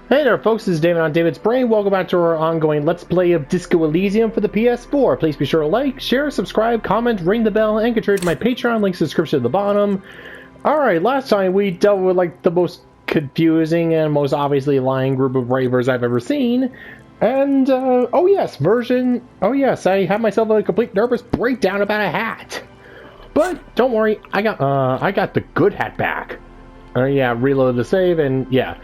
Hey there folks, this is David on David's Brain. Welcome back to our ongoing Let's Play of Disco Elysium for the PS4. Please be sure to like, share, subscribe, comment, ring the bell, and contribute to my Patreon. Links in the description at the bottom. Alright, last time we dealt with like the most confusing and most obviously lying group of Ravers I've ever seen. And, oh yes, I had myself a complete nervous breakdown about a hat. But, don't worry, I got the good hat back. Yeah, reload the save, and yeah.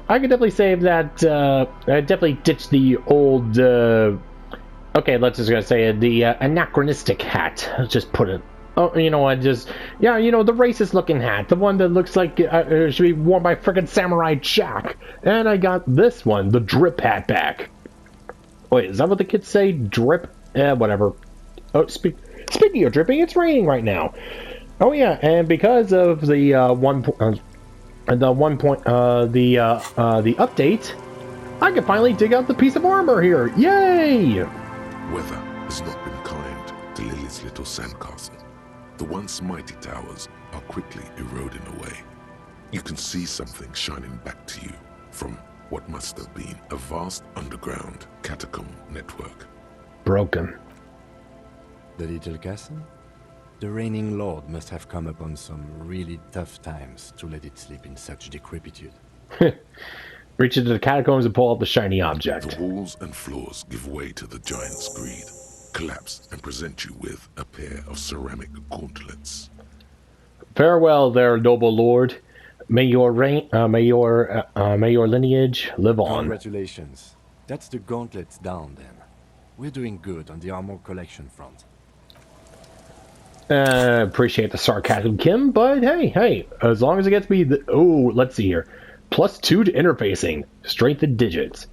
I could definitely save that, I definitely ditched the old, okay, let's just gonna say it, the anachronistic hat. Let's just put it, oh, you know what, just, yeah, you know, the racist looking hat, the one that looks like it should be worn by frickin' Samurai Jack. And I got this one, the drip hat back. Wait, is that what the kids say? Drip? Whatever. Oh, speaking of dripping, it's raining right now. Oh yeah, and because of the the update, I can finally dig out the piece of armor here. Yay! Weather has not been kind to Lily's little sandcastle. The once mighty towers are quickly eroding away. You can see something shining back to you from what must have been a vast underground catacomb network. Broken. The little castle? The reigning lord must have come upon some really tough times to let it sleep in such decrepitude. Reach into the catacombs and pull out the shiny object. The walls and floors give way to the giant's greed, collapse and present you with a pair of ceramic gauntlets. Farewell there, noble lord. May your lineage live on. Congratulations. That's the gauntlets down then. We're doing good on the armor collection front. Appreciate the sarcasm, Kim, but hey, as long as it gets me the... Oh, let's see here. +2 to interfacing. Strengthened digits.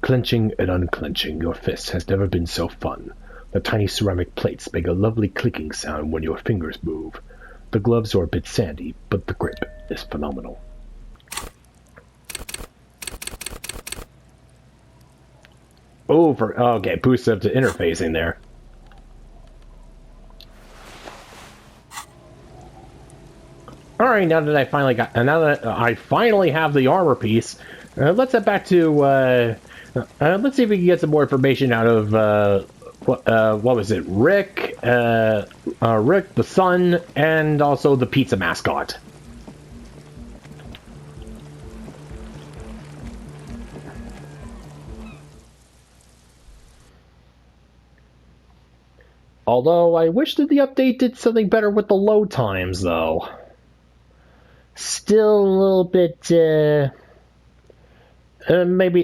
Clenching and unclenching your fists has never been so fun. The tiny ceramic plates make a lovely clicking sound when your fingers move. The gloves are a bit sandy, but the grip is phenomenal. Oh, okay, boost up to interfacing there. Alright, now that I finally have the armor piece, let's head back to, let's see if we can get some more information out of, what was it, Rick, the son, and also the pizza mascot. Although, I wish that the update did something better with the load times, though. Still a little bit, maybe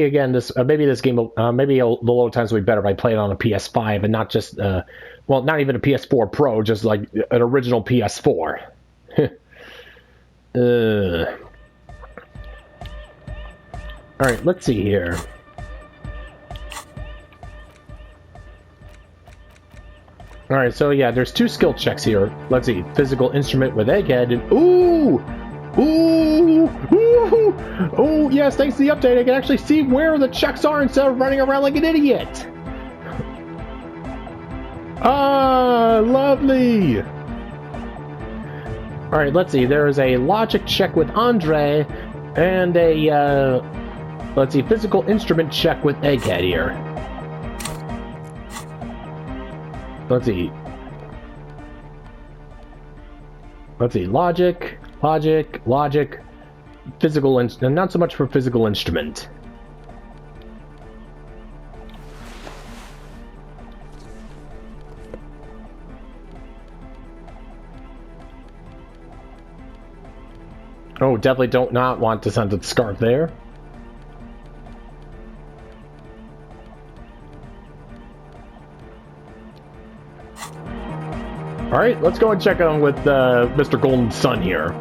again, maybe this game, maybe the load times will be better if I play it on a PS5 and not just, well, not even a PS4 Pro, just like an original PS4. Alright, let's see here. Alright, so yeah, there's 2 skill checks here. Let's see, physical instrument with egghead, and ooh! Oh, yes, thanks to the update, I can actually see where the checks are instead of running around like an idiot! Ah, lovely! Alright, let's see, there is a logic check with Andre, and a, let's see, physical instrument check with egghead here. Let's see, logic, physical, and not so much for physical instrument. Oh, definitely don't not want to send the scarf there. Alright, let's go and check on with Mr. Golden Sun here.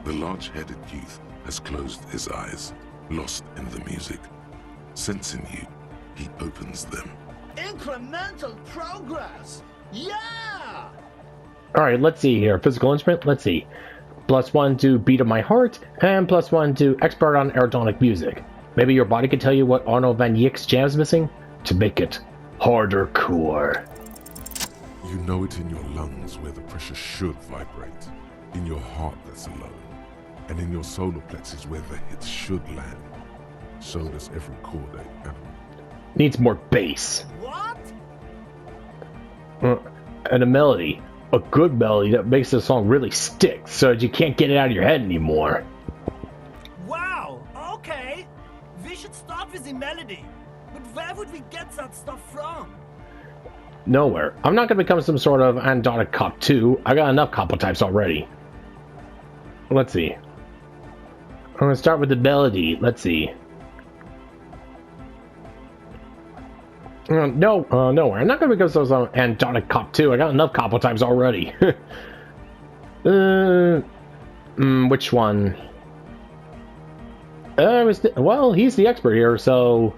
The large-headed youth has closed his eyes, lost in the music. Sensing you, he opens them. Incremental progress! Yeah! Alright, let's see here. Physical instrument, let's see. +1 to beat of my heart, and +1 to expert on aerodynamic music. Maybe your body can tell you what Arno van Yick's jam's missing? To make it harder core. You know it in your lungs where the pressure should vibrate, in your heart that's alone, and in your solar plexus where the hits should land. so does every corday animal. Needs more bass. What? And a melody. A good melody that makes the song really stick so that you can't get it out of your head anymore. Wow, okay. We should start with the melody. But where would we get that stuff from? Nowhere. I'm not going to become some sort of andonic cop 2. I got enough couple types already. Let's see. I'm going to start with the melody. Let's see. Nowhere. I'm not going to become some andonic cop 2. I got enough couple types already. Which one? Well, he's the expert here, so...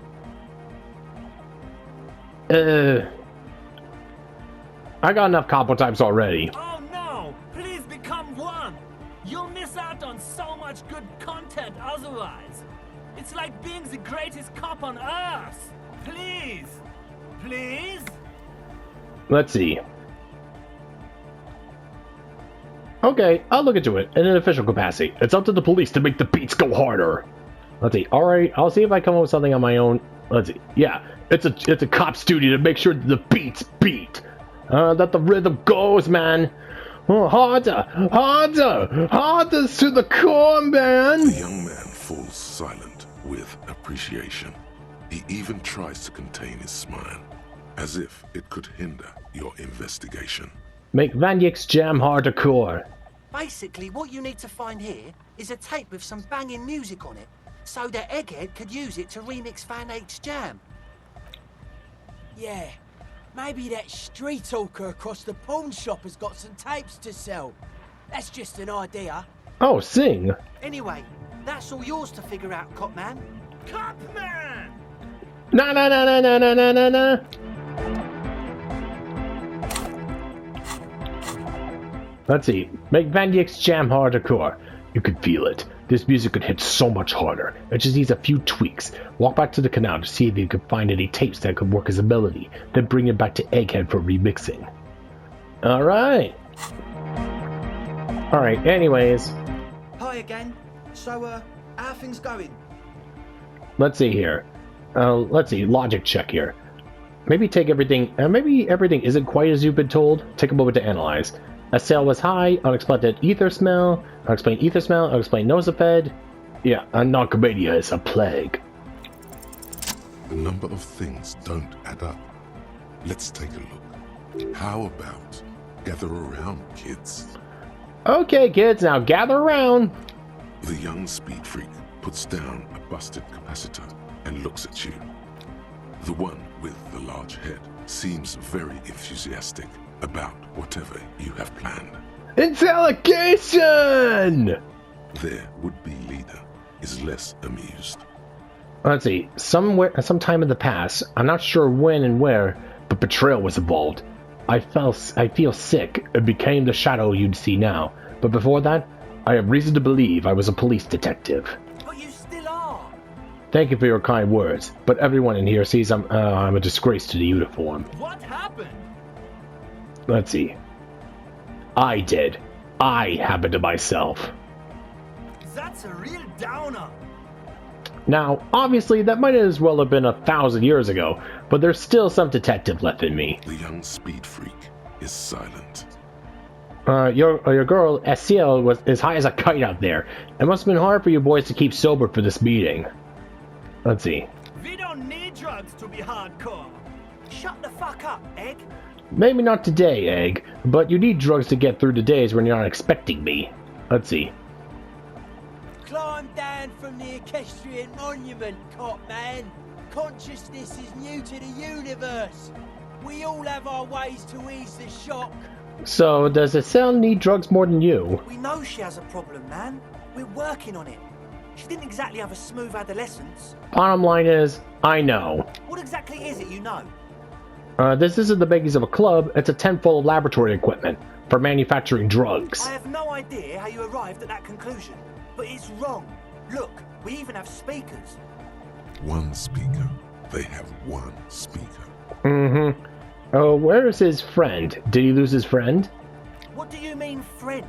I got enough couple types already. Oh no! Please become one! You'll miss out on so much good content otherwise. It's like being the greatest cop on Earth. Please! Please? Let's see. Okay, I'll look into it in an official capacity. It's up to the police to make the beats go harder. Let's see. Alright, I'll see if I come up with something on my own. Let's see. Yeah, it's a cop's duty to make sure that the beats beat. That the rhythm goes, man. Oh, harder to the core, man. The young man falls silent with appreciation. He even tries to contain his smile, as if it could hinder your investigation. Make Van Yik's jam harder core. Basically, what you need to find here is a tape with some banging music on it, so that Egghead could use it to remix Van Yik's jam. Yeah, maybe that street hawker across the pawn shop has got some tapes to sell. That's just an idea. Oh, sing. Anyway, that's all yours to figure out, Copman. Copman! Na na na na na na na na na. Let's see. Make Van Yik's jam harder core. You could feel it. This music could hit so much harder. It just needs a few tweaks. Walk back to the canal to see if you could find any tapes that could work as a melody. Then bring it back to Egghead for remixing. Alright. Alright, anyways. Hi again. So, how are things going? Let's see here. Let's see. Logic check here. Maybe take everything... maybe everything isn't quite as you've been told. Take a moment to analyze. A sale was high, unexplained ether smell, unexplained nosoped. Yeah, Narcomedia is a plague. The number of things don't add up. Let's take a look. How about gather around, kids? Okay, kids, now gather around. The young speed freak puts down a busted capacitor and looks at you. The one with the large head seems very enthusiastic about whatever you have planned. Interrogation! Their would-be leader is less amused. Let's see. Sometime in the past, I'm not sure when and where, but betrayal was involved. I feel sick and became the shadow you'd see now. But before that, I have reason to believe I was a police detective. But you still are. Thank you for your kind words, but everyone in here sees I'm a disgrace to the uniform. What happened? Let's see. I did. I happened to myself. That's a real downer. Now, obviously, that might as well have been 1,000 years ago, but there's still some detective left in me. The young speed freak is silent. Your girl, SCL, was as high as a kite out there. It must have been hard for you boys to keep sober for this meeting. Let's see. We don't need drugs to be hardcore. Shut the fuck up, Egg. Maybe not today, Egg, but you need drugs to get through the days when you're not expecting me. Let's see. Climb down from the equestrian monument, Cop Man. Consciousness is new to the universe. We all have our ways to ease the shock. So, does Estelle need drugs more than you? We know she has a problem, man. We're working on it. She didn't exactly have a smooth adolescence. Bottom line is, I know. What exactly is it you know? This isn't the makings of a club, it's a tent full of laboratory equipment for manufacturing drugs. I have no idea how you arrived at that conclusion, but it's wrong. Look, we even have speakers. One speaker. They have one speaker. Mm-hmm. Oh, where is his friend? Did he lose his friend? What do you mean, friend?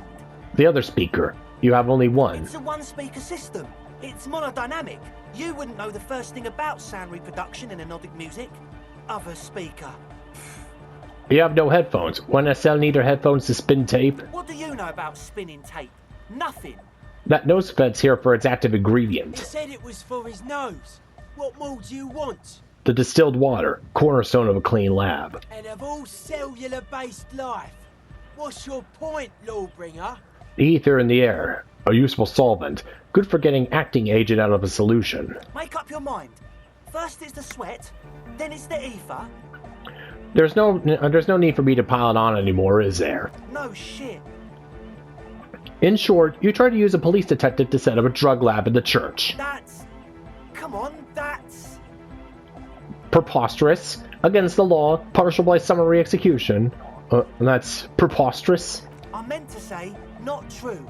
The other speaker. You have only one. It's a one-speaker system. It's monodynamic. You wouldn't know the first thing about sound reproduction in anodic music. Other speaker. You have no headphones. Wanna sell neither headphones to spin tape? What do you know about spinning tape? Nothing. That nose fed's here for its active He ingredient. said it was for his nose. What more do you want? The distilled water, cornerstone of a clean lab. And of all cellular-based life, what's your point, Lawbringer? Ether in the air, a useful solvent, good for getting acting agent out of a solution. Make up your mind. First it's the sweat, then it's the ether. There's no need for me to pile it on anymore, is there? No shit. In short, you try to use a police detective to set up a drug lab in the church. That's... Come on, that's... Preposterous, against the law, partial by summary execution. That's preposterous. I meant to say, not true.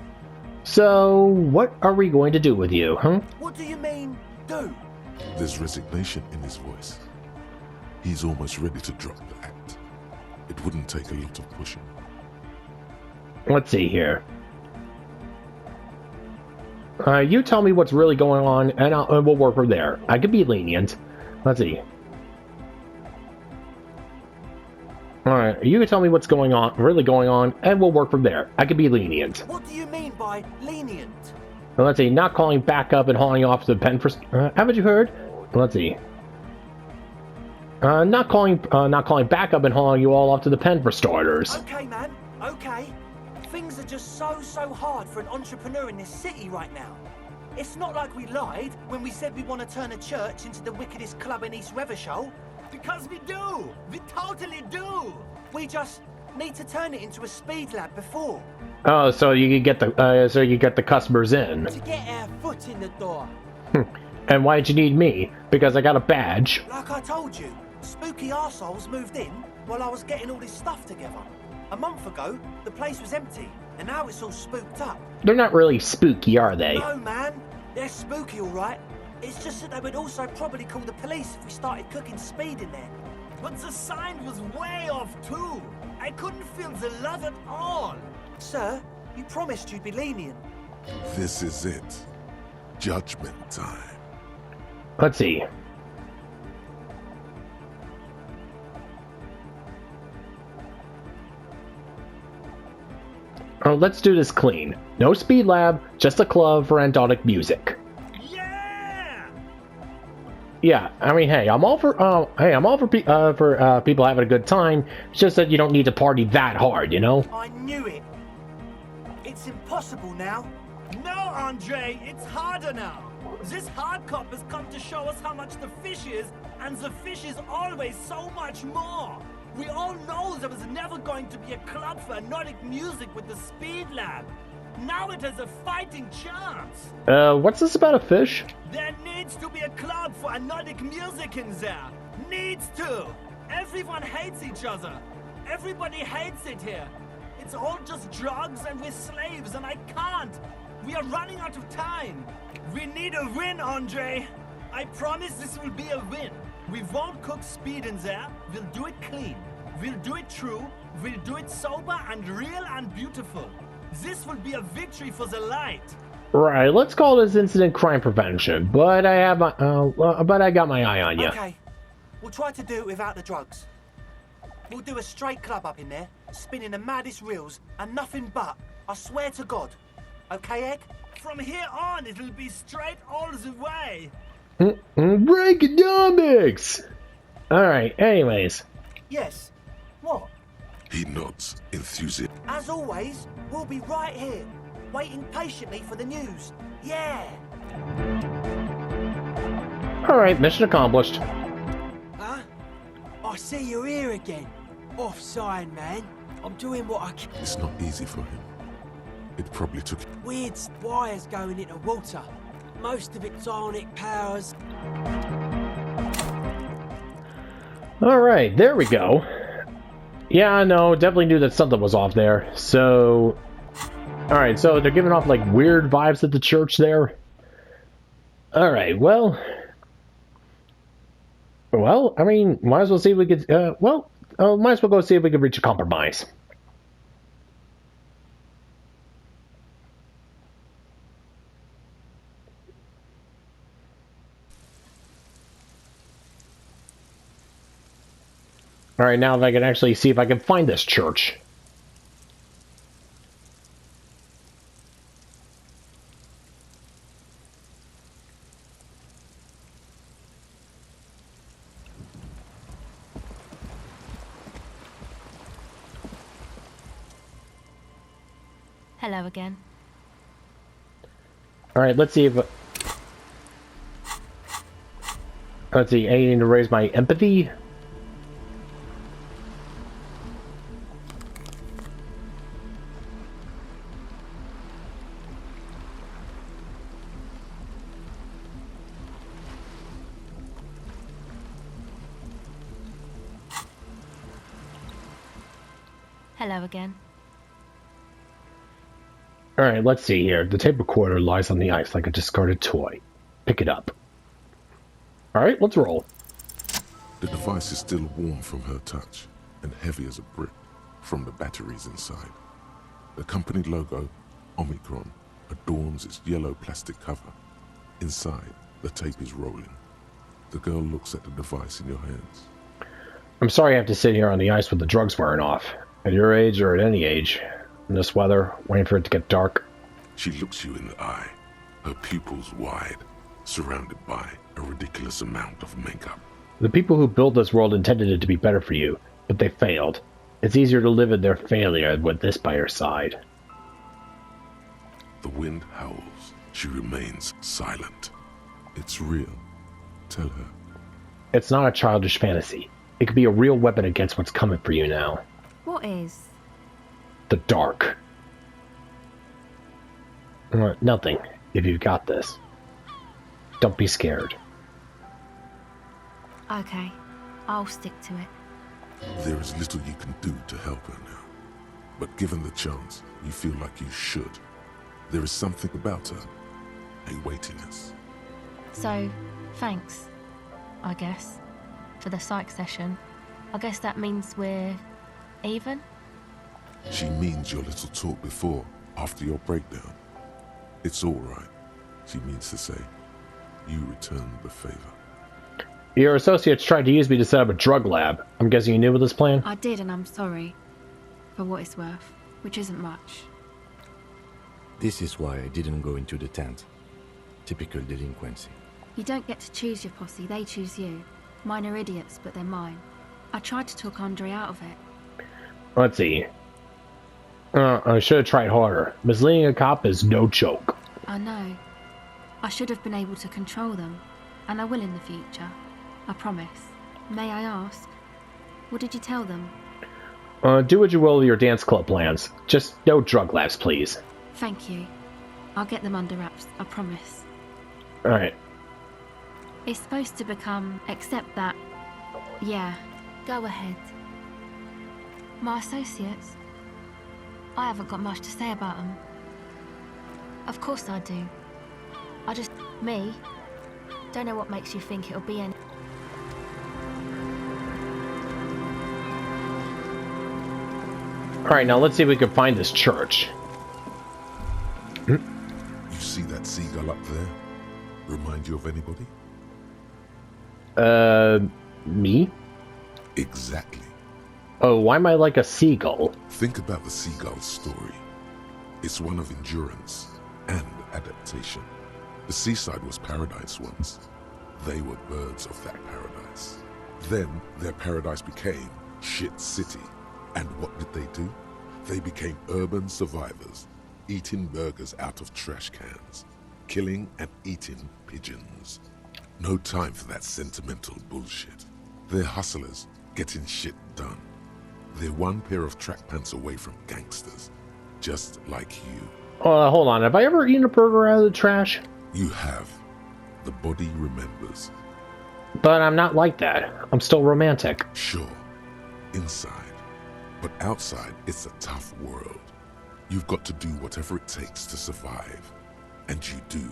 So, what are we going to do with you, huh? What do you mean, do? There's resignation in his voice. He's almost ready to drop the act. It wouldn't take a lot of pushing. Let's see here. You tell me what's really going on, and we'll work from there. I could be lenient. Let's see. Alright, you can tell me what's really going on, and we'll work from there. I could be lenient. What do you mean by lenient? Let's see, not calling back up and hauling off to the pen for... haven't you heard? Let's see. Not calling back up and hauling you all off to the pen for starters. Okay, man, okay. Things are just so hard for an entrepreneur in this city right now. It's not like we lied when we said we want to turn a church into the wickedest club in East Revershall. Because we do! We totally do! We just need to turn it into a speed lab before. Oh, so you could get the customers in. To get our foot in the door. And why'd you need me? Because I got a badge. Like I told you, spooky arseholes moved in while I was getting all this stuff together. A month ago, the place was empty, and now it's all spooked up. They're not really spooky, are they? No, man. They're spooky, all right. It's just that they would also probably call the police if we started cooking speed in there. But the sign was way off too! I couldn't feel the love at all! Sir, you promised you'd be lenient. This is it. Judgment time. Let's see. Oh, let's do this clean. No speed lab, just a club for andotic music. Yeah! Yeah, I mean, hey, I'm all for people having a good time. It's just that you don't need to party that hard, you know? I knew it. It's impossible now. No, Andre, it's harder now. This hard cop has come to show us how much the fish is, and the fish is always so much more. We all know there was never going to be a club for anodic music with the Speed Lab. Now it has a fighting chance. What's this about a fish? There needs to be a club for anodic music in there. Needs to. Everyone hates each other. Everybody hates it here. It's all just drugs and we're slaves and I can't. We are running out of time. We need a win, Andre. I promise this will be a win. We won't cook speed in there. We'll do it clean. We'll do it true. We'll do it sober and real and beautiful. This will be a victory for the light. Right, let's call this incident crime prevention. But I have my, but I got my eye on you. Okay, we'll try to do it without the drugs. We'll do a straight club up in there, spinning the maddest reels and nothing but. I swear to God. Okay, Egg? From here on, it'll be straight all the way. Breakonomics! Alright, anyways. Yes. What? He nods, enthusiastic. As always, we'll be right here, waiting patiently for the news. Yeah! Alright, mission accomplished. Huh? I see you're here again. Off sign, man. I'm doing what I can. It's not easy for him. It probably took... Weird wires going into water. Most of it's ionic powers. Alright, there we go. Yeah, I know, definitely knew that something was off there. So... Alright, so they're giving off, like, weird vibes at the church there. Alright, well... Well, I mean, might as well see if we could... might as well go see if we can reach a compromise. Alright, now if I can actually see if I can find this church. Hello again. Alright, let's see if... Let's see, aiming to raise my empathy. Hello again. Alright, let's see here. The tape recorder lies on the ice like a discarded toy. Pick it up. Alright, let's roll. The device is still warm from her touch and heavy as a brick from the batteries inside. The company logo, Omicron, adorns its yellow plastic cover. Inside, the tape is rolling. The girl looks at the device in your hands. I'm sorry I have to sit here on the ice with the drugs wearing off. At your age, or at any age, in this weather, waiting for it to get dark. She looks you in the eye, her pupils wide, surrounded by a ridiculous amount of makeup. The people who built this world intended it to be better for you, but they failed. It's easier to live in their failure with this by your side. The wind howls. She remains silent. It's real. Tell her. It's not a childish fantasy. It could be a real weapon against what's coming for you now. What is? The dark. Nothing, if you've got this. Don't be scared. Okay, I'll stick to it. There is little you can do to help her now. But given the chance, you feel like you should. There is something about her. A weightiness. So, thanks, I guess, for the psych session. I guess that means we're even? She means your little talk before, after your breakdown. It's all right, she means to say. You return the favor. Your associates tried to use me to set up a drug lab. I'm guessing you knew of this plan? I did, and I'm sorry. For what it's worth, which isn't much. This is why I didn't go into the tent. Typical delinquency. You don't get to choose your posse, they choose you. Mine are idiots, but they're mine. I tried to talk Andre out of it. Let's see. I should have tried harder. Misleading a cop is no joke. I know. I should have been able to control them. And I will in the future. I promise. May I ask? What did you tell them? Do what you will with your dance club plans. Just no drug labs, please. Thank you. I'll get them under wraps, I promise. Alright. It's supposed to become, except that... Yeah, go ahead. My associates? I haven't got much to say about them. Of course I do. I just... Me? Don't know what makes you think it'll be any... Alright, now let's see if we can find this church. You see that seagull up there? Remind you of anybody? Me? Exactly. Oh, why am I like a seagull? Think about the seagull's story. It's one of endurance and adaptation. The seaside was paradise once. They were birds of that paradise. Then their paradise became Shit City. And what did they do? They became urban survivors, eating burgers out of trash cans, killing and eating pigeons. No time for that sentimental bullshit. They're hustlers, getting shit done. They're one pair of track pants away from gangsters, just like you. Hold on. Have I ever eaten a burger out of the trash? You have. The body remembers. But I'm not like that. I'm still romantic. Sure, inside. But outside, it's a tough world. You've got to do whatever it takes to survive. And you do.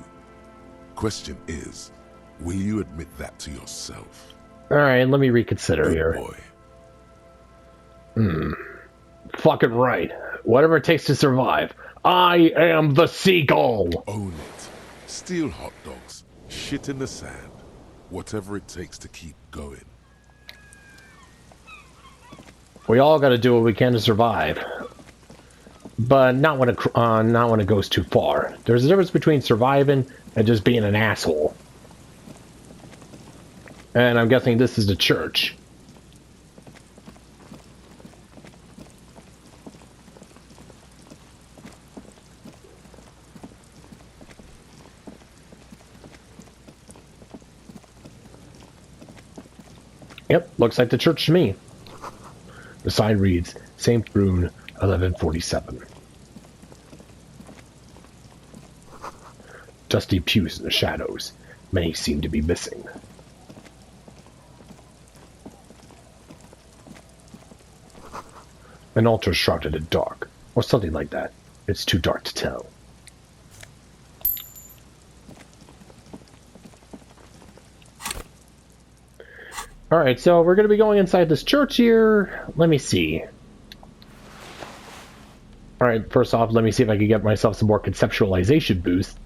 Question is, will you admit that to yourself? Alright, let me reconsider Good here. boy. Fucking right. Whatever it takes to survive. I am the seagull! Own it. Steal hot dogs. Shit in the sand. Whatever it takes to keep going. We all got to do what we can to survive, but not when it goes too far. There's a difference between surviving and just being an asshole. And I'm guessing this is the church. Yep, looks like the church to me. The sign reads, St. Brune, 1147. Dusty pews in the shadows. Many seem to be missing. An altar shrouded in dark, or something like that. It's too dark to tell. Alright, so we're going to be going inside this church here. Let me see. Alright, first off, let me see if I can get myself some more conceptualization boosts.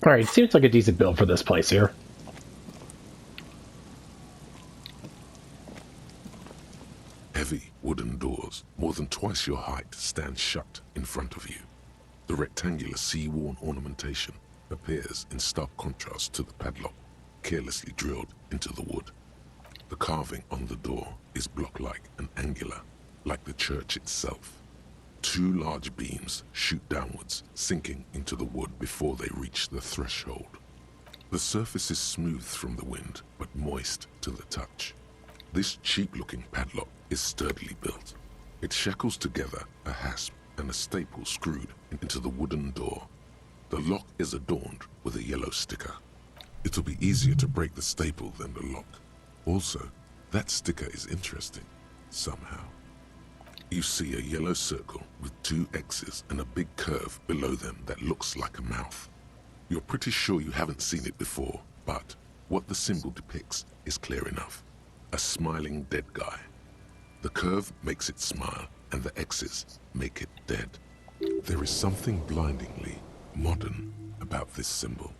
Alright, seems like a decent build for this place here. Heavy wooden doors, more than twice your height, stand shut in front of you. The rectangular sea-worn ornamentation appears in stark contrast to the padlock, carelessly drilled into the wood. The carving on the door is block-like and angular, like the church itself. Two large beams shoot downwards, sinking into the wood before they reach the threshold. The surface is smooth from the wind, but moist to the touch. This cheap-looking padlock is sturdily built. It shackles together a hasp and a staple screwed into the wooden door. The lock is adorned with a yellow sticker. It'll be easier to break the staple than the lock. Also, that sticker is interesting, somehow. You see a yellow circle with two X's and a big curve below them that looks like a mouth. You're pretty sure you haven't seen it before, but what the symbol depicts is clear enough. A smiling dead guy. The curve makes it smile, and the X's make it dead. There is something blindingly modern about this symbol.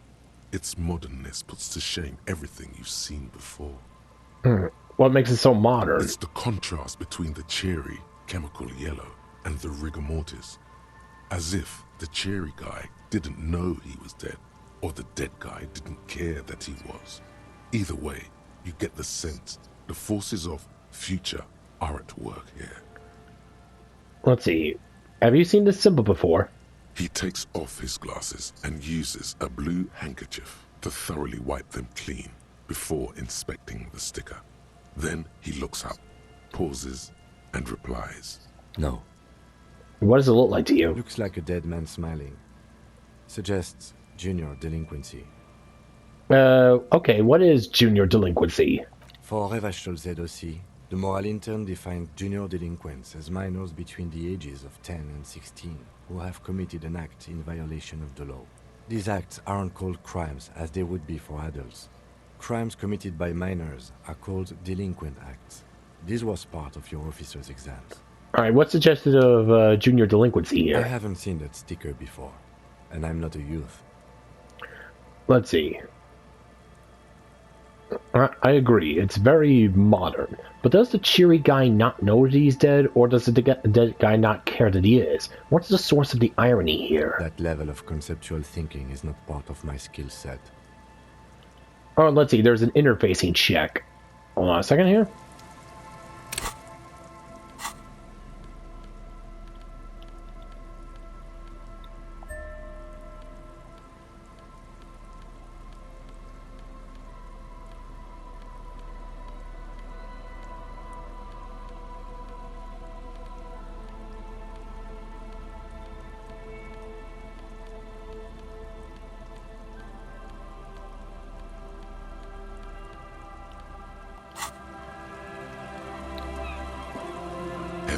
Its modernness puts to shame everything you've seen before. What makes it so modern? It's the contrast between the cheery, chemical yellow and the rigor mortis. As if the cheery guy didn't know he was dead, or the dead guy didn't care that he was. Either way, you get the sense the forces of future are at work here. Let's see. Have you seen this symbol before? He takes off his glasses and uses a blue handkerchief to thoroughly wipe them clean before inspecting the sticker. Then he looks up, pauses, and replies. No. What does it look like to you? Looks like a dead man smiling. Suggests junior delinquency. Okay, what is junior delinquency? For Reverend Spider-Man, the moral intern defined junior delinquents as minors between the ages of 10 and 16 who have committed an act in violation of the law. These acts aren't called crimes as they would be for adults. Crimes committed by minors are called delinquent acts. This was part of your officer's exams. Alright, what's suggested of junior delinquency here? I haven't seen that sticker before, and I'm not a youth. Let's see. I agree, it's very modern. But does the cheery guy not know that he's dead, or does the dead guy not care that he is? What's the source of the irony here? That level of conceptual thinking is not part of my skill set. Oh, let's see, there's an interfacing check. Hold on a second here.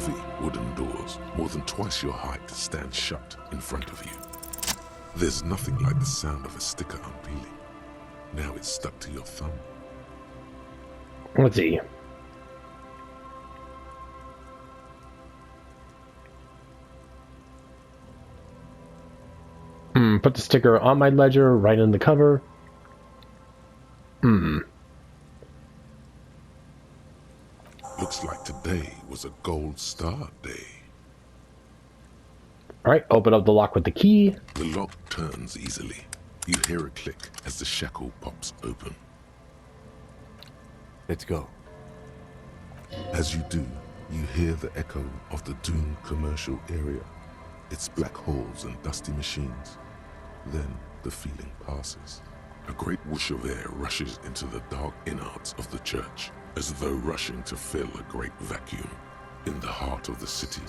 Heavy wooden doors, more than twice your height, stand shut in front of you. There's nothing like the sound of a sticker unpeeling. Now it's stuck to your thumb. Let's see. Put the sticker on my ledger, right in the cover. Looks like today was a gold star day. Alright, open up the lock with the key. The lock turns easily. You hear a click as the shackle pops open. Let's go. As you do, you hear the echo of the doomed commercial area. Its black holes and dusty machines. Then the feeling passes. A great whoosh of air rushes into the dark innards of the church, as though rushing to fill a great vacuum in the heart of the city.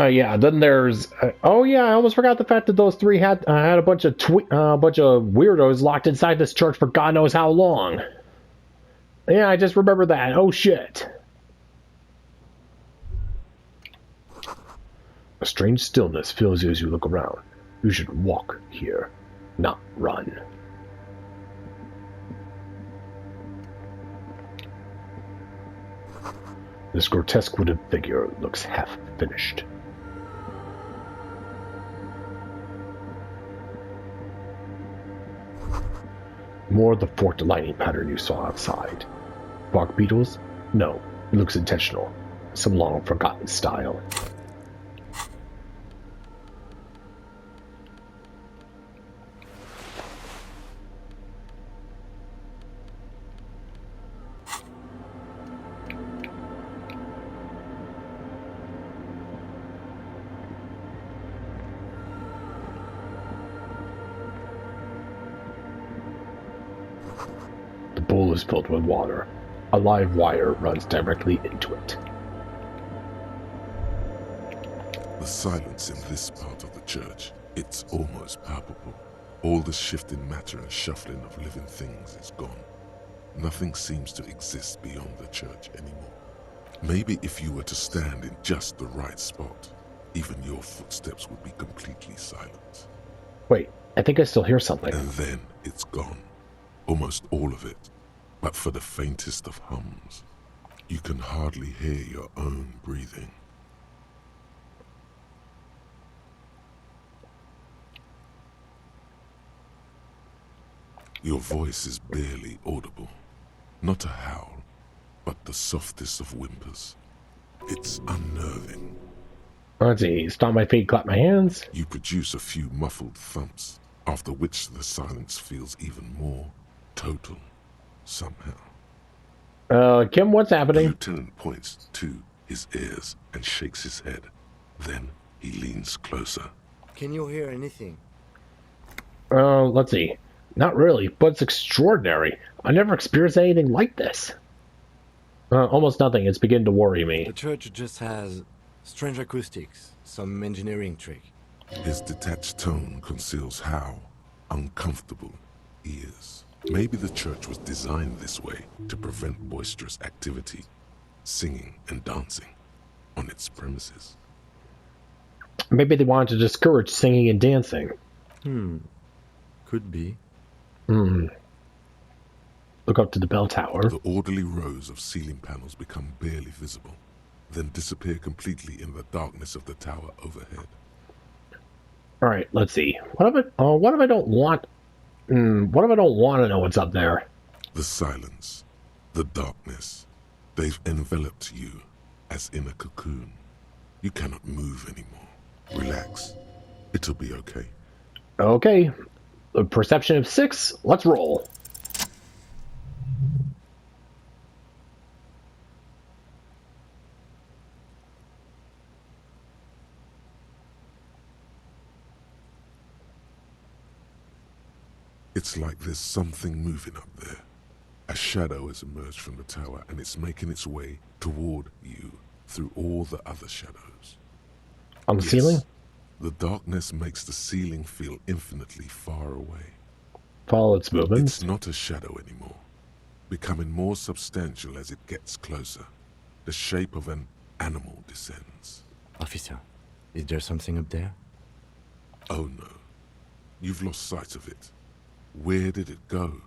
Yeah. Then there's. Oh yeah, I almost forgot the fact that those three had a bunch of weirdos locked inside this church for God knows how long. Yeah, I just remember that. Oh shit. A strange stillness fills you as you look around. You should walk here, not run. This grotesque wooden figure looks half finished. More of the forked lightning pattern you saw outside. Bark beetles? No, it looks intentional. Some long forgotten style. The bowl is filled with water. A live wire runs directly into it. The silence in this part of the church, it's almost palpable. All the shifting matter and shuffling of living things is gone. Nothing seems to exist beyond the church anymore. Maybe if you were to stand in just the right spot, even your footsteps would be completely silent. Wait, I think I still hear something. And then it's gone. Almost all of it. But for the faintest of hums, you can hardly hear your own breathing. Your voice is barely audible. Not a howl, but the softest of whimpers. It's unnerving. Let's see, stomp my feet, clap my hands. You produce a few muffled thumps, after which the silence feels even more total, somehow. Kim, what's The happening? lieutenant points to his ears and shakes his head. Then he leans closer. Can you hear anything? Let's see. Not really, but it's extraordinary. I never experienced anything like this. Almost nothing. It's beginning to worry me. The church just has strange acoustics, some engineering trick. His detached tone conceals how uncomfortable he is. Maybe the church was designed this way to prevent boisterous activity, singing and dancing on its premises. Maybe they wanted to discourage singing and dancing. Could be. Look up to the bell tower. The orderly rows of ceiling panels become barely visible, then disappear completely in the darkness of the tower overhead. All right, let's see. What if I don't want? What if I don't want to know what's up there? The silence, the darkness, they've enveloped you as in a cocoon. You cannot move anymore. Relax. It'll be okay. Okay. A perception of 6. Let's roll. It's like there's something moving up there. A shadow has emerged from the tower and it's making its way toward you. through all the other shadows. On the ceiling? The darkness makes the ceiling feel infinitely far away. Follow its movements. It's not a shadow anymore, becoming more substantial as it gets closer. The shape of an animal descends. Officer, is there something up there? Oh no, you've lost sight of it. Where did it go?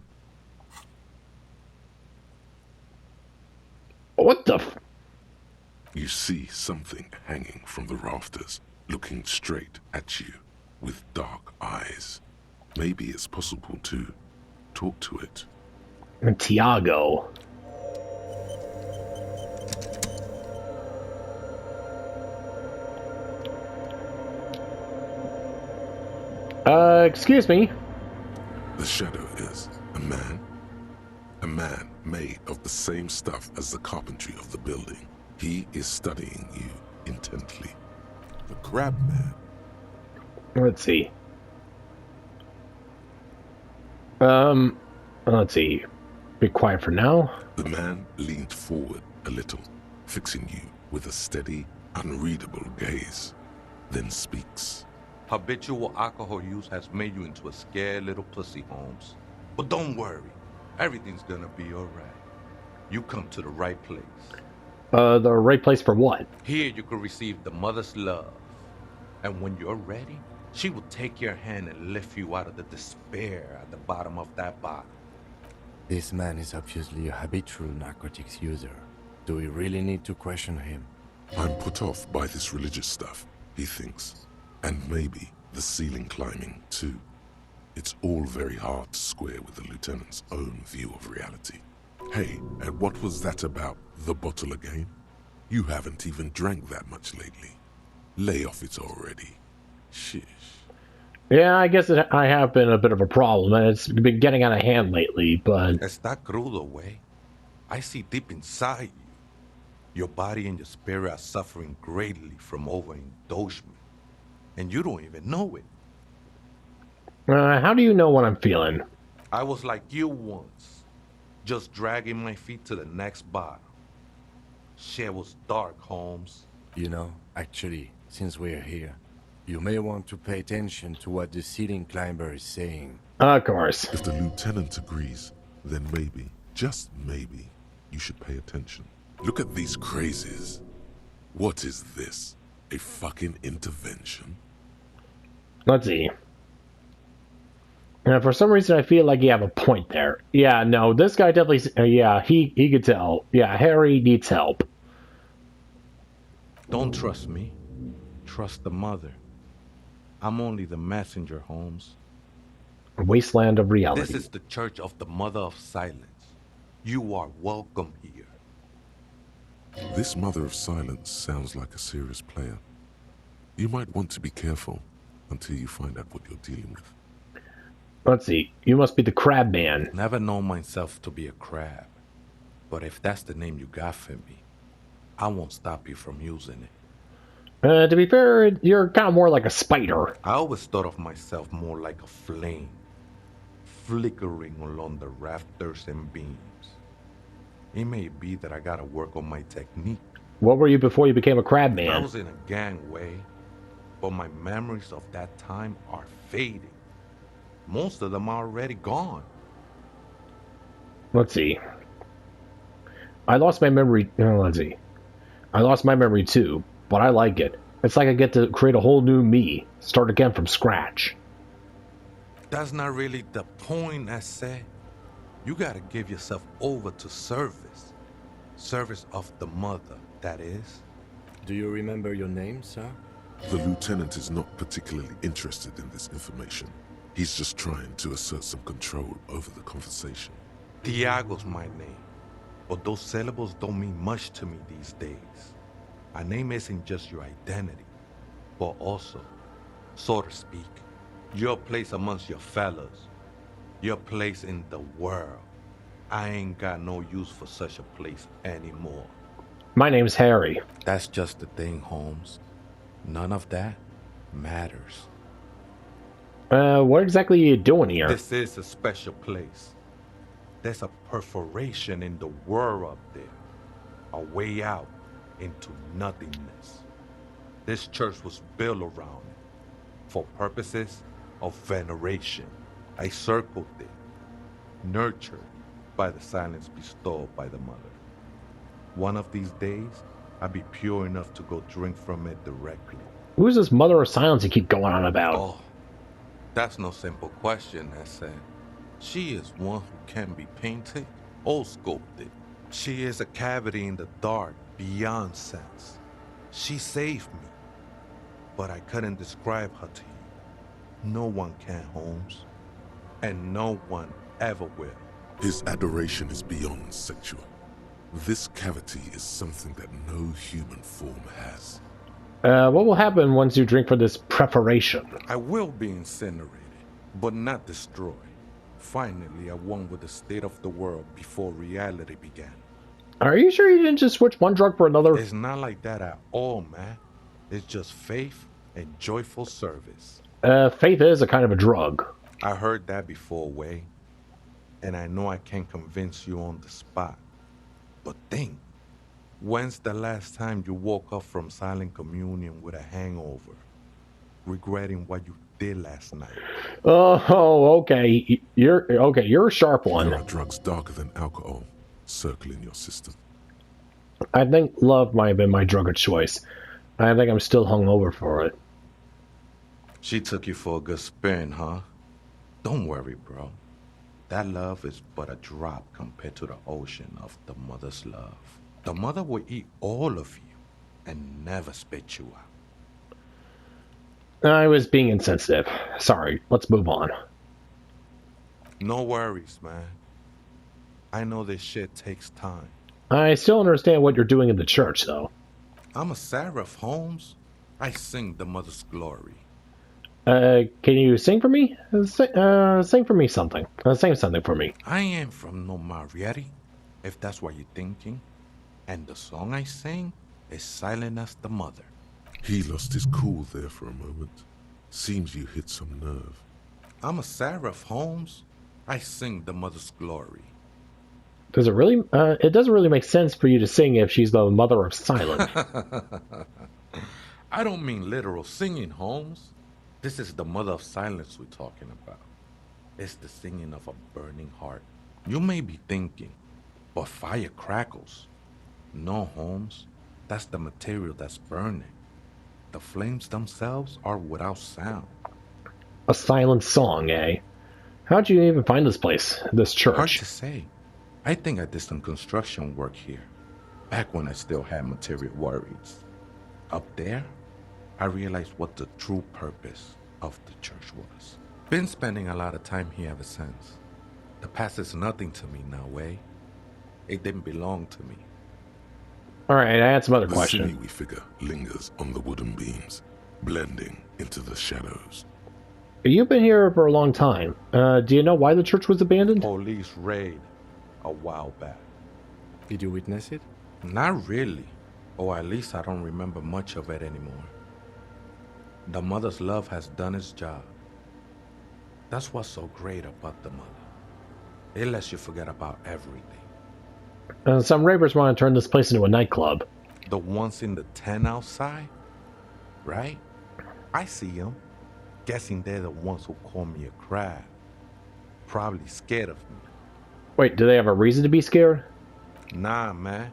What the f... You see something hanging from the rafters, looking straight at you with dark eyes. Maybe it's possible to talk to it. Tiago. Excuse me. The shadow is a man. A man made of the same stuff as the carpentry of the building. He is studying you intently. The crab man. Let's see. Let's see. Be quiet for now. The man leaned forward a little, fixing you with a steady, unreadable gaze, then speaks. Habitual alcohol use has made you into a scared little pussy, Holmes. But don't worry, everything's gonna be alright. You come to the right place. The right place for what? Here you can receive the mother's love. And when you're ready, she will take your hand and lift you out of the despair at the bottom of that bottle. This man is obviously a habitual narcotics user. Do we really need to question him? I'm put off by this religious stuff, he thinks. And maybe the ceiling climbing, too. It's all very hard to square with the lieutenant's own view of reality. Hey, and what was that about the bottle again? You haven't even drank that much lately. Lay off it already. Shish. Yeah, I guess I have been a bit of a problem, and it's been getting out of hand lately, but... Está crudo, way. I see deep inside you. Your body and your spirit are suffering greatly from overindulgence. And you don't even know it. How do you know what I'm feeling? I was like you once. Just dragging my feet to the next bottom. Shit was dark, Holmes. You know, actually, since we're here, you may want to pay attention to what the ceiling climber is saying. Of course. If the lieutenant agrees, then maybe, just maybe, you should pay attention. Look at these crazies. What is this? A fucking intervention? Let's see. For some reason, I feel like you have a point there. Yeah, no, this guy definitely... yeah, he could tell. Yeah, Harry needs help. Don't trust me. Trust the mother. I'm only the messenger, Holmes. A wasteland of reality. This is the Church of the Mother of Silence. You are welcome here. This Mother of Silence sounds like a serious player. You might want to be careful until you find out what you're dealing with. Let's see. You must be the crab man. Never known myself to be a crab. But if that's the name you got for me, I won't stop you from using it. To be fair, you're kind of more like a spider. I always thought of myself more like a flame, flickering along the rafters and beams. It may be that I gotta work on my technique. What were you before you became a crab man? I was in a gangway, but my memories of that time are fading. Most of them are already gone. Let's see. I lost my memory. Let's see. I lost my memory too, but I like it. It's like I get to create a whole new me. Start again from scratch. That's not really the point, I said. You gotta give yourself over to service. Service of the mother, that is. Do you remember your name, sir? The lieutenant is not particularly interested in this information. He's just trying to assert some control over the conversation. Tiago's my name, but those syllables don't mean much to me these days. A name isn't just your identity, but also, so to speak, your place amongst your fellows, your place in the world. I ain't got no use for such a place anymore. My name's Harry. That's just the thing, Holmes. None of that matters. What exactly are you doing here? This is a special place. There's a perforation in the world up there. A way out. into nothingness. This church was built around it for purposes of veneration. I circled it, nurtured by the silence bestowed by the mother. One of these days, I'll be pure enough to go drink from it directly. Who's this mother of silence you keep going on about? Oh, that's no simple question, I said. She is one who can be painted or sculpted. She is a cavity in the dark beyond sense. She saved me, but I couldn't describe her to you. No one can, Holmes, and no one ever will. His adoration is beyond sexual. This cavity is something that no human form has. What will happen once you drink from this preparation? I will be incinerated, but not destroyed. Finally, I won with the state of the world before reality began. Are you sure you didn't just switch one drug for another? It's not like that at all, man. It's just faith and joyful service. Faith is a kind of a drug. I heard that before, Way. And I know I can't convince you on the spot. But think, when's the last time you woke up from silent communion with a hangover, regretting what you did last night? Oh, okay. You're a sharp one. There are drugs darker than alcohol circling your system. I think love might have been my drug of choice. I think I'm still hungover for it. She took you for a good spin, huh? Don't worry, bro. That love is but a drop compared to the ocean of the mother's love. The mother will eat all of you and never spit you out. I was being insensitive. Sorry, let's move on. No worries, man. I know this shit takes time. I still understand what you're doing in the church, though. I'm a seraph, Holmes. I sing the mother's glory. Can you sing for me? Sing for me something. Sing something for me. I am from no Marietta, if that's what you're thinking. And the song I sing is silent as the mother. He lost his cool there for a moment. Seems you hit some nerve. I'm a seraph, Holmes. I sing the mother's glory. Does it really? It doesn't really make sense for you to sing if she's the mother of silence. I don't mean literal singing, Holmes. This is the mother of silence we're talking about. It's the singing of a burning heart. You may be thinking, but fire crackles. No, Holmes. That's the material that's burning. The flames themselves are without sound. A silent song, eh? How'd you even find this place, this church? Hard to say. I think I did some construction work here, back when I still had material worries. Up there, I realized what the true purpose of the church was. Been spending a lot of time here ever since. The past is nothing to me now, eh? It didn't belong to me. Alright, I had some other The questions. sinewy figure lingers on the wooden beams, blending into the shadows. You've been here for a long time. Do you know why the church was abandoned? Police raid a while back. Did you witness it? Not really, or at least I don't remember much of it anymore. The mother's love has done its job. That's what's so great about the mother. It lets you forget about everything. Some ravers want to turn this place into a nightclub. The ones in the tent outside, right? I see them. Guessing they're the ones who call me a crab. Probably scared of me. Wait, do they have a reason to be scared? Nah, man.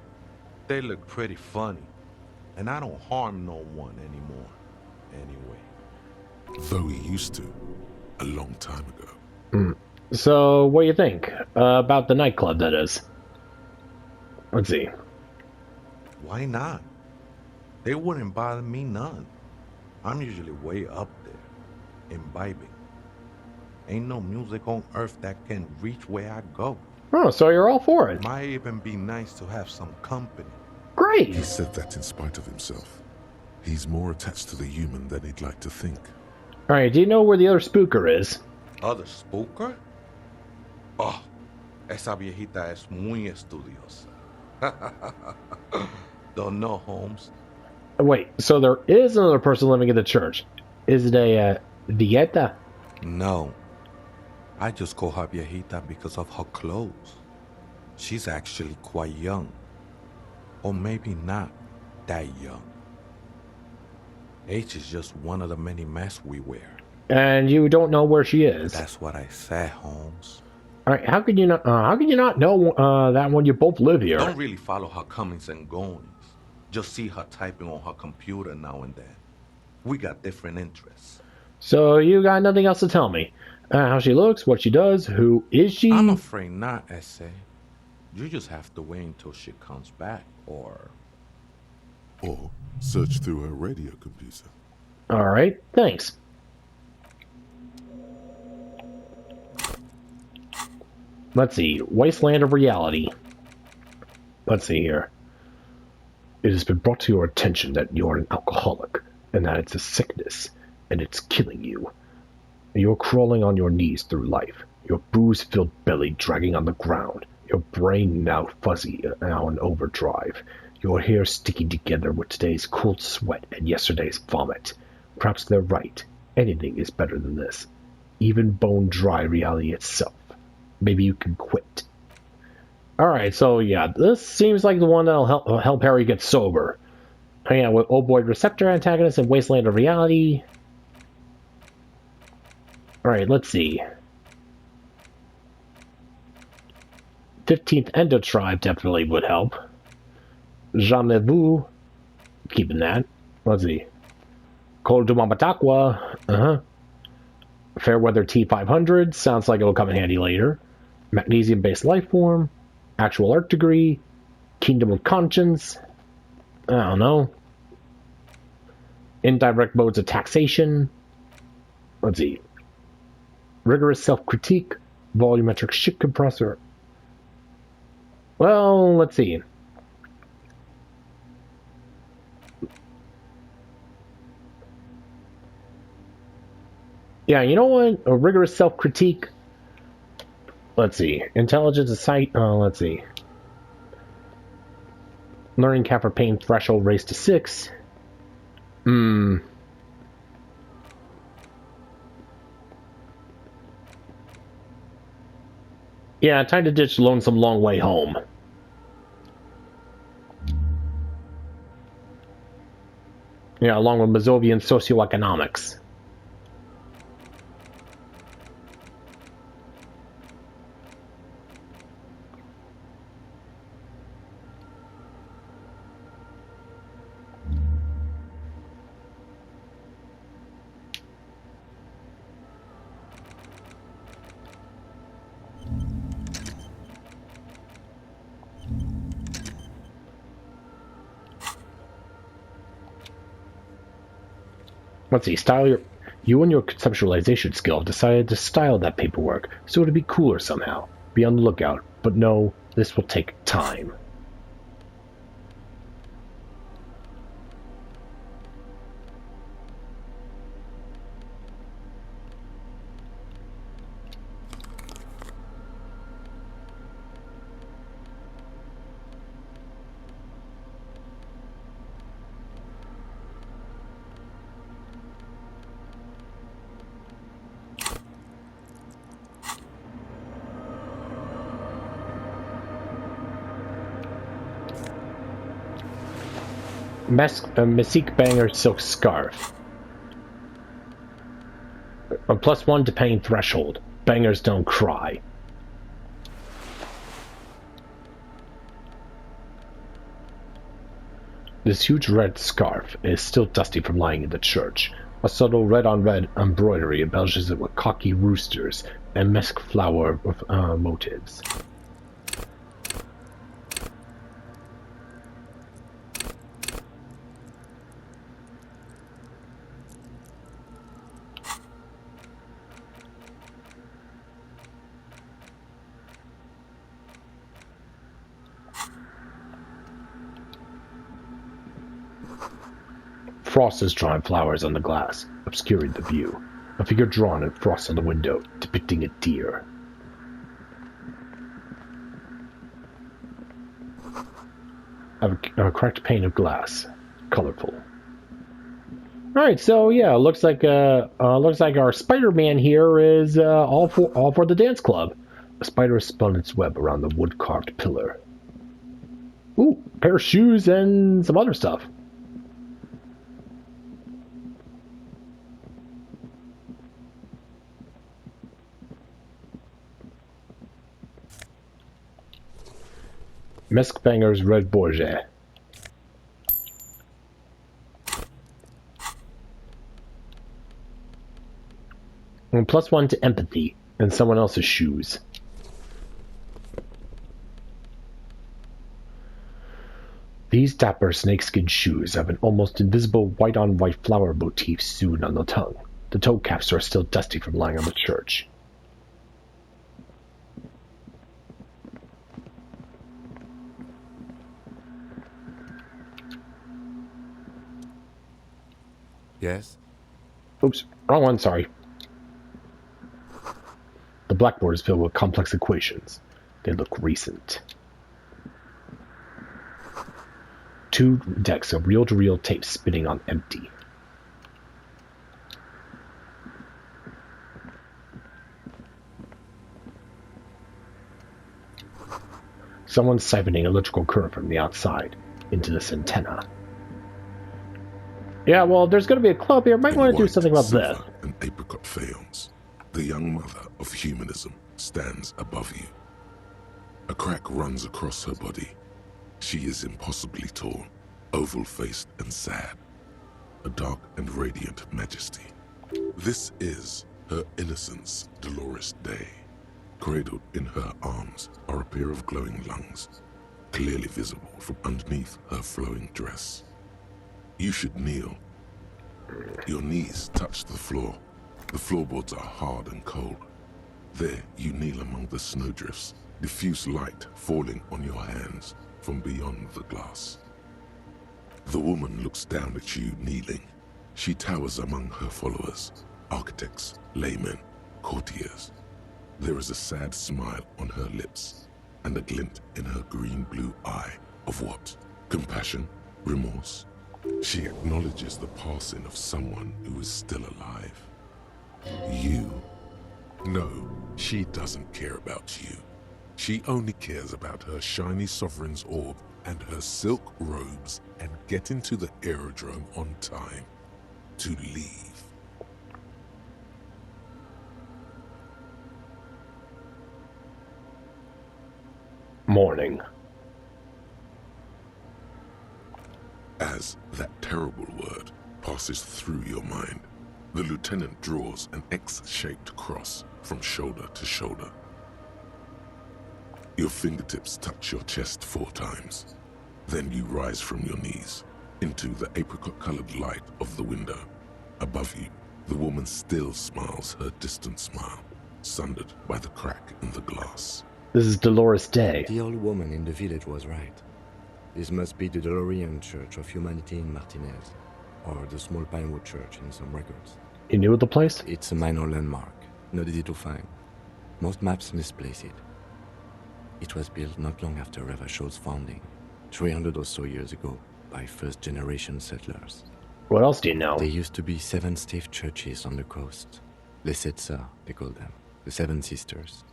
They look pretty funny. And I don't harm no one anymore. Anyway. Though he used to, a long time ago. So, what do you think? About the nightclub, that is. Let's see. Why not? They wouldn't bother me none. I'm usually way up there, imbibing. Ain't no music on earth that can reach where I go. Oh, so you're all for it. Might even be nice to have some company. Great! He said that in spite of himself. He's more attached to the human than he'd like to think. Alright, do you know where the other spooker is? Other spooker? Oh, esa viejita es muy estudiosa. Don't know, Holmes. Wait, so there is another person living in the church. Is it a, Vieta? No. I just call her viejita because of her clothes. She's actually quite young. Or maybe not. that young. Age is just one of the many masks we wear. And you don't know where she is. That's what I said, Holmes. All right, how could you not know that when you both live here? Don't really follow her comings and goings. Just see her typing on her computer now and then. We got different interests. So you got nothing else to tell me? How she looks, what she does, who is she? I'm afraid not, Essay. You just have to wait until she comes back, or search through her radio computer. All right, thanks. Let's see, Wasteland of Reality. Let's see here. It has been brought to your attention that you're an alcoholic, and that it's a sickness, and it's killing you. You're crawling on your knees through life, your booze-filled belly dragging on the ground, your brain now fuzzy, now in overdrive, your hair sticking together with today's cold sweat and yesterday's vomit. Perhaps they're right. Anything is better than this. Even bone-dry reality itself. Maybe you can quit. Alright, so yeah, this seems like the one that'll help Harry get sober. Hang out with Ovoid Receptor Antagonist and Wasteland of Reality. Alright, let's see. 15th Endo Tribe definitely would help. Jamais Vu. Keeping that. Let's see. Cold Dumamataqua. Fairweather T500. Sounds like it'll come in handy later. Magnesium-based life form. Actual art degree. Kingdom of Conscience. I don't know. Indirect modes of taxation. Let's see. Rigorous self-critique. Volumetric shit compressor. Well, let's see. Yeah, you know what? A rigorous self-critique. Let's see. Intelligence is sight. Let's see. Learning cap for pain threshold raised to 6. Yeah, time to ditch Lonesome Long Way Home. Yeah, along with Mazovian socioeconomics. Let's see, you and your conceptualization skill have decided to style that paperwork so it'll be cooler somehow. Be on the lookout, but no, this will take time. Mystique Banger Silk Scarf. A +1 to pain threshold. Bangers don't cry. This huge red scarf is still dusty from lying in the church. A subtle red-on-red embroidery embellishes it with cocky roosters and mesque flower motifs. Frost has drawn flowers on the glass, obscuring the view. A figure drawn in frost on the window, depicting a deer. A cracked pane of glass, colorful. All right, so yeah, looks like our Spider-Man here is all for the dance club. A spider has spun its web around the wood-carved pillar. Ooh, a pair of shoes and some other stuff. Meskbanger's Red Bourget. And +1 to empathy in someone else's shoes. These dapper snakeskin shoes have an almost invisible white-on-white flower motif sewn on the tongue. The toe caps are still dusty from lying on the church. Yes? Oops, wrong one, sorry. The blackboard is filled with complex equations. They look recent. 2 decks of reel-to-reel tape spinning on empty. Someone's siphoning electrical current from the outside into this antenna. Yeah, well, there's going to be a club here. Might want to do something about this. An apricot faience. The young mother of humanism stands above you. A crack runs across her body. She is impossibly tall, oval-faced and sad. A dark and radiant majesty. This is her innocence, Dolores Day. Cradled in her arms are a pair of glowing lungs, clearly visible from underneath her flowing dress. You should kneel. Your knees touch the floor. The floorboards are hard and cold. There you kneel among the snowdrifts, diffuse light falling on your hands from beyond the glass. The woman looks down at you kneeling. She towers among her followers, architects, laymen, courtiers. There is a sad smile on her lips, and a glint in her green-blue eye of what? Compassion? Remorse? She acknowledges the passing of someone who is still alive. You. No, she doesn't care about you. She only cares about her shiny sovereign's orb and her silk robes and getting to the aerodrome on time. To leave. Morning. As that terrible word passes through your mind, the lieutenant draws an X-shaped cross from shoulder to shoulder. Your fingertips touch your chest 4 times. Then you rise from your knees into the apricot-colored light of the window. Above you, the woman still smiles her distant smile, sundered by the crack in the glass. This is Dolores Day. The old woman in the village was right. This must be the Delorean Church of Humanity in Martinez, or the small Pinewood Church in some records. You knew of the place? It's a minor landmark, not easy to find. Most maps misplace it. It was built not long after Ravers' founding, 300 or so years ago, by first-generation settlers. What else do you know? There used to be 7 stave churches on the coast. Les Setsa, they call them. The 7 Sisters.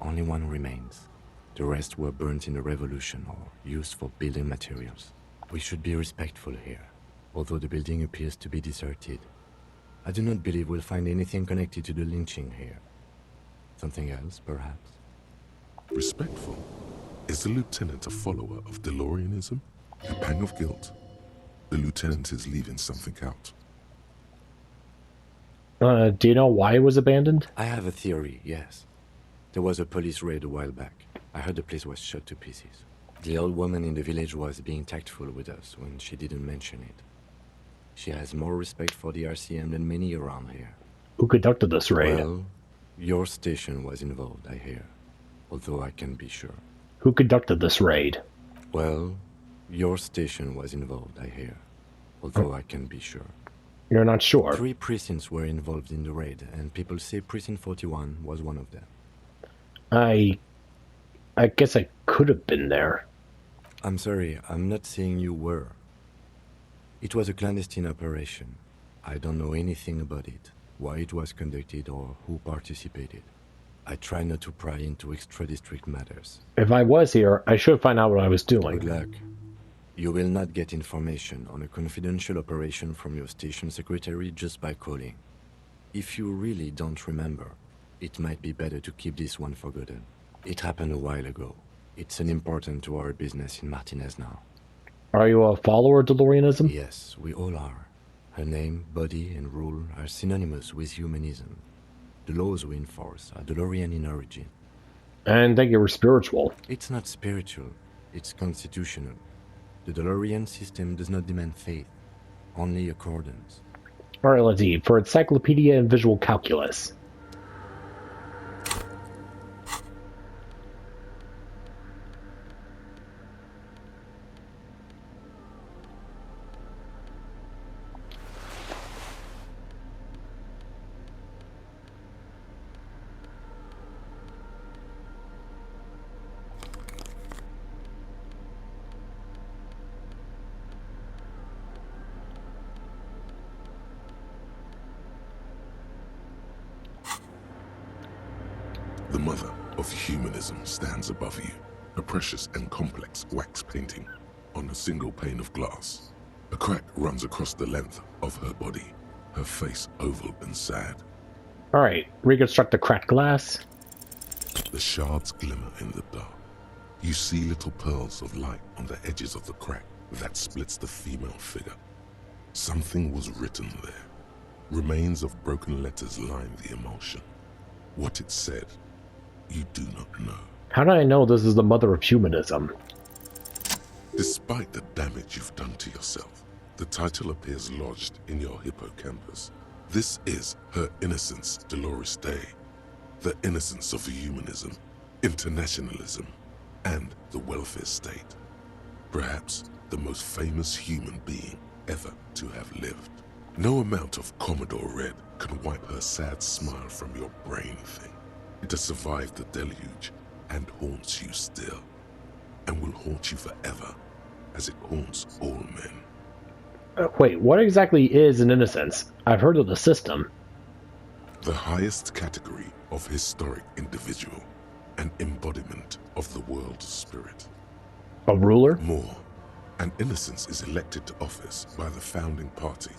Only one remains. The rest were burnt in the revolution or used for building materials. We should be respectful here, although the building appears to be deserted. I do not believe we'll find anything connected to the lynching here. Something else, perhaps? Respectful? Is the lieutenant a follower of DeLoreanism? A pang of guilt? The lieutenant is leaving something out. Do you know why it was abandoned? I have a theory, yes. There was a police raid a while back. I heard the place was shot to pieces. The old woman in the village was being tactful with us when she didn't mention it. She has more respect for the RCM than many around here. Who conducted this raid? Well, your station was involved, I hear. Although I can't be sure. Who conducted this raid? Well, your station was involved, I hear. Although I can't be sure. You're not sure? 3 precincts were involved in the raid, and people say Precinct 41 was one of them. I guess I could have been there. I'm sorry, I'm not saying you were. It was a clandestine operation. I don't know anything about it, why it was conducted, or who participated. I try not to pry into extra-district matters. If I was here, I should find out what I was doing. Good luck. You will not get information on a confidential operation from your station secretary just by calling. If you really don't remember, it might be better to keep this one forgotten. It happened a while ago. It's unimportant to our business in Martinez now. Are you a follower of DeLoreanism? Yes, we all are. Her name, body, and rule are synonymous with humanism. The laws we enforce are DeLorean in origin. And think you were spiritual. It's not spiritual, it's constitutional. The DeLorean system does not demand faith, only accordance. Alright, let's see. For Encyclopedia and Visual Calculus. The mother of humanism stands above you, a precious and complex wax painting on a single pane of glass. A crack runs across the length of her body, her face oval and sad. Alright, reconstruct the cracked glass. The shards glimmer in the dark. You see little pearls of light on the edges of the crack that splits the female figure. Something was written there. Remains of broken letters line the emulsion. What it said, you do not know. How do I know this is the mother of humanism? Despite the damage you've done to yourself, the title appears lodged in your hippocampus. This is Her Innocence Dolores Day, the innocence of humanism, internationalism, and the welfare state. Perhaps the most famous human being ever to have lived. No amount of Commodore Red can wipe her sad smile from your brain thing. It has survived the deluge and haunts you still, and will haunt you forever, as it haunts all men. Wait, what exactly is an innocence? I've heard of the system. The highest category of historic individual, an embodiment of the world's spirit. A ruler? More, an innocence is elected to office by the founding party,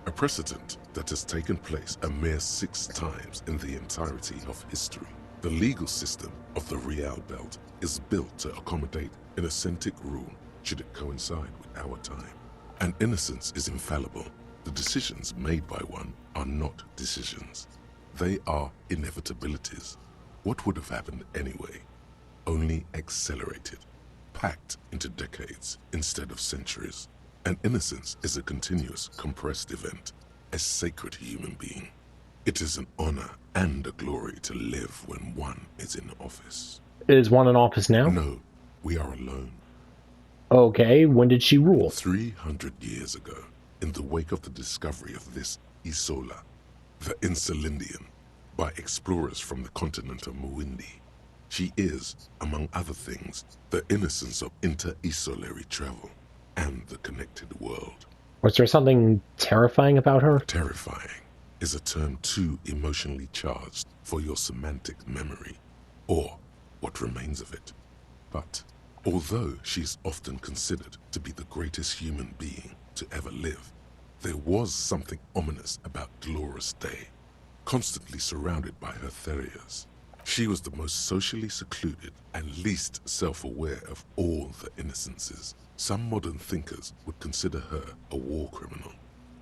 a precedent that has taken place a mere 6 times in the entirety of history. The legal system of the Real Belt is built to accommodate innocent rule should it coincide with our time. An innocence is infallible. The decisions made by one are not decisions. They are inevitabilities. What would have happened anyway? Only accelerated, packed into decades instead of centuries. An innocence is a continuous, compressed event, a sacred human being. It is an honor and a glory to live when one is in office. Is one in office now? No, we are alone. Okay, when did she rule? 300 years ago, in the wake of the discovery of this Isola, the Insulindian, by explorers from the continent of Muindi. She is, among other things, the innocence of inter-isolary travel and the connected world. Was there something terrifying about her? Terrifying is a term too emotionally charged for your semantic memory, or what remains of it. But although she's often considered to be the greatest human being to ever live, there was something ominous about Dolores Day, constantly surrounded by her terriers. She was the most socially secluded and least self-aware of all the innocences. Some modern thinkers would consider her a war criminal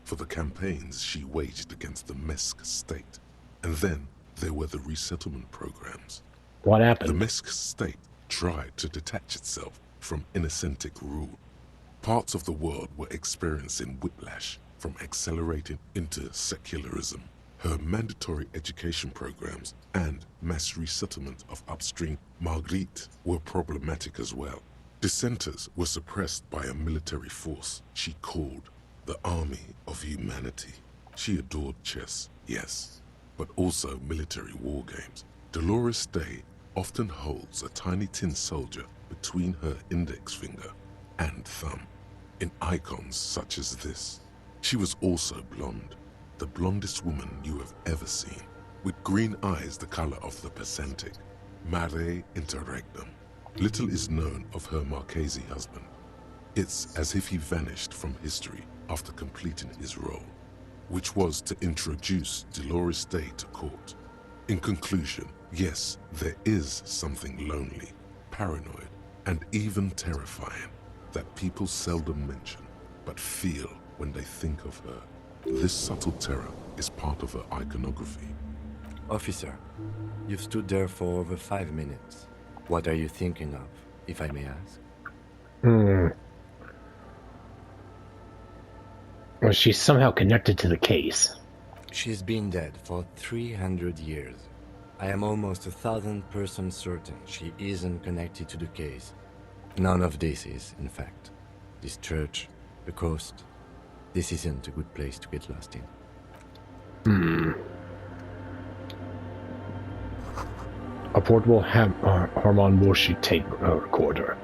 for the campaigns she waged against the Mesk state. And then there were the resettlement programs. What The happened? Mesk state tried to detach itself from innocentic rule. Parts of the world were experiencing whiplash from accelerating into secularism. Her mandatory education programs and mass resettlement of upstream Marguerite were problematic as well. Dissenters were suppressed by a military force she called the Army of Humanity. She adored chess, yes, but also military war games. Dolores Day often holds a tiny tin soldier between her index finger and thumb in icons such as this. She was also blonde, the blondest woman you have ever seen, with green eyes the color of the Pacentic, mare interregnum. Little is known of her Marchese husband. It's as if he vanished from history after completing his role, which was to introduce Dolores Day to court. In conclusion, yes, there is something lonely, paranoid, and even terrifying, that people seldom mention, but feel when they think of her. This subtle terror is part of her iconography. Officer, you've stood there for over 5 minutes. What are you thinking of, if I may ask? Well, she's somehow connected to the case. She's been dead for 300 years. I am almost 1,000% certain she isn't connected to the case. None of this is, in fact. This church, the coast, this isn't a good place to get lost in. A portable Harmon Worship tape recorder.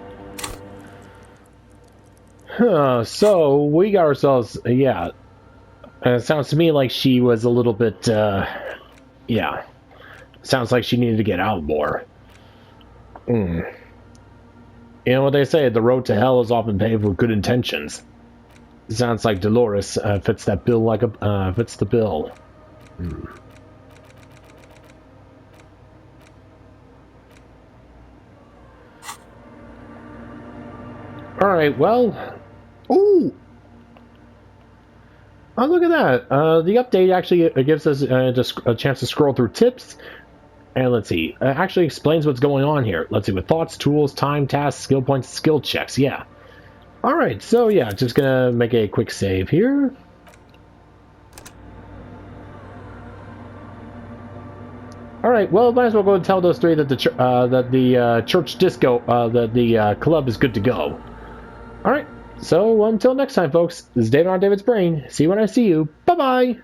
So we got ourselves, yeah. It sounds to me like she was a little bit, yeah. Sounds like she needed to get out more. You know what they say, the road to hell is often paved with good intentions. Sounds like Dolores fits that bill like a, fits the bill. Alright, well... Ooh! Oh, look at that! The update actually gives us just a chance to scroll through tips. And let's see. It actually explains what's going on here. Let's see, with thoughts, tools, time, tasks, skill points, skill checks. Yeah. Alright, so yeah, just gonna make a quick save here. Alright, well, might as well go and tell those three that the church disco, the club is good to go. Alright, so until next time, folks, this is David on David's Brain. See you when I see you. Bye-bye!